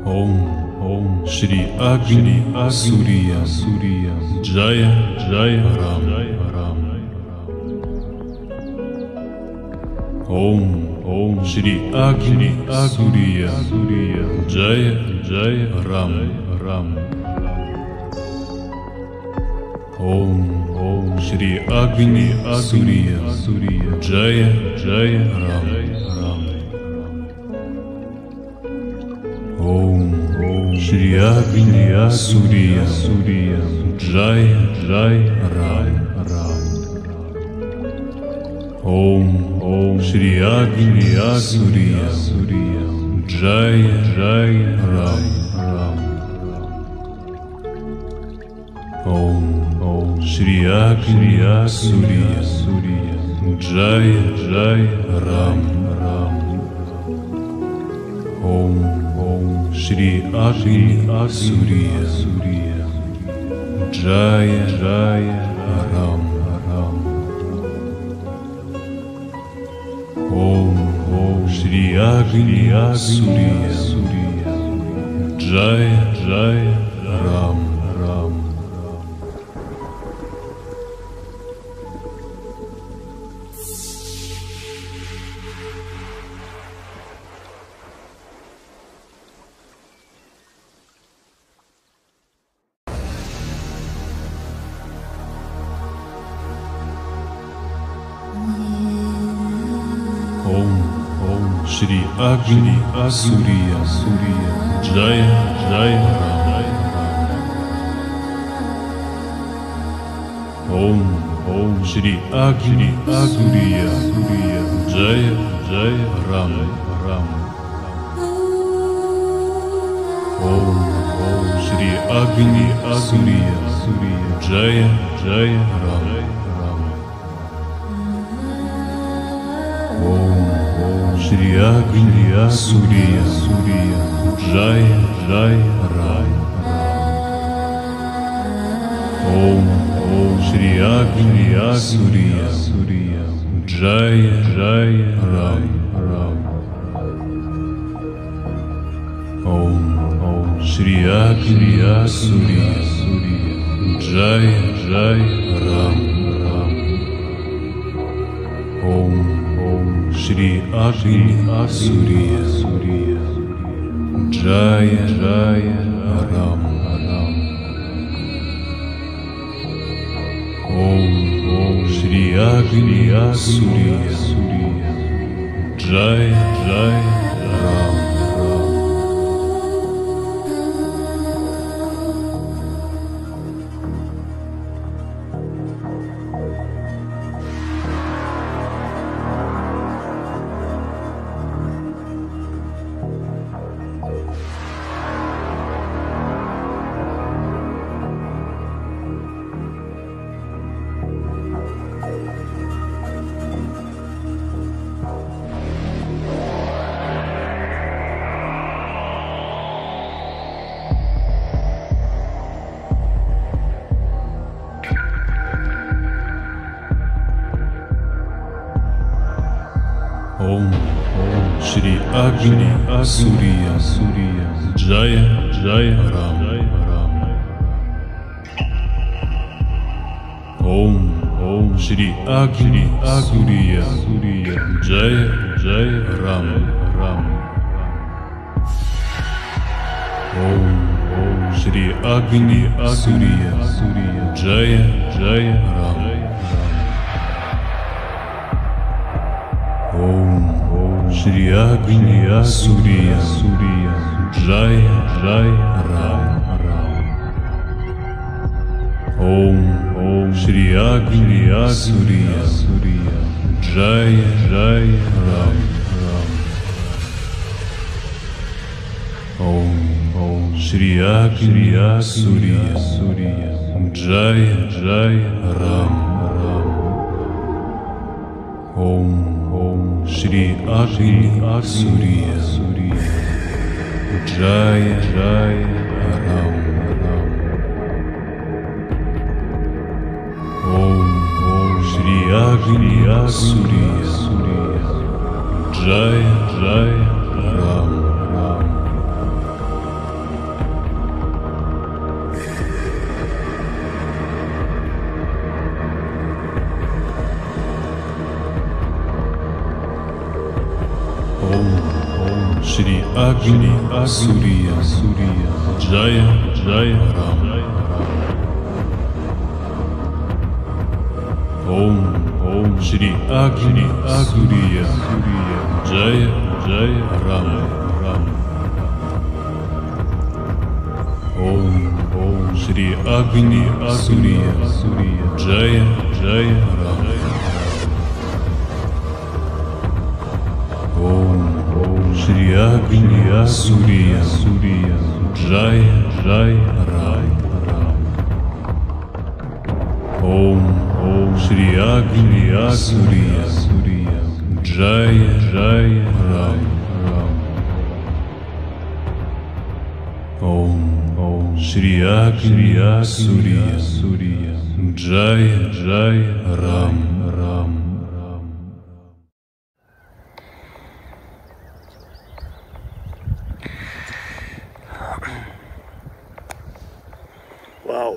Om Shri Agni Surya Jaya Jaya Ram Ram. Om Shri Agni Surya Jaya Jaya Ram Ram. Om Shri Agni Surya Jaya Jaya Ram Ram. Om Shri Agni Surya Jaya Jaya Ram Ram. Om Shri Agni Surya Jaya Jaya Ram Ram. Om Shri Agni Surya Jaya Jaya Ram Ram. Om Shri Agni Surya Jaya Jaya Ram Ram. Om Shri Agni Surya Jaya Jaya Ram Ram. Shri Agni Surya Jaya Jaya Ram. Om Shri Agni Surya Jaya Jaya Ram Ram. Om Shri Agni Surya Jaya Jaya Ram Ram. Shri Agni Surya Jaya Jaya Ram Ram. Om Shri Agni Surya Jaya Jaya Ram Ram. Om Shri Agni Surya Jaya Jaya Ram Ram. Om Shri Agni Surya Jaya Jaya Ram Ram. Om Shri Agni Surya Jaya Jaya Ram Ram. Om Shri Agni Surya Jaya Jaya Ram Ram. Om Shri Agni Surya Jaya Jaya Ram Ram. Om Shri Agni Surya Jaya Jaya Ram Ram. Om Shri Agni Surya Jaya Jaya Ram Ram. Om Shri Agni Surya Jaya Jaya Ram Ram. Om Shri Agni Surya Jaya Jaya Ram Ram. Om Shri Agni Surya Jaya Jaya Ram Ram. Om Shri Agni Surya Jaya Jaya Ram Ram. Shri Agni Surya Jaya Jaya Ram. Om Shri Agni Surya Jaya Jaya Ram. Om Shri Agni Surya Jaya Jaya Ram. Om Shri Agni Surya Jaya Jaya Ram. Om Shri Agni Surya Jaya Jaya Ram. Om Shri Agni Surya Jaya Jaya Ram. Wow.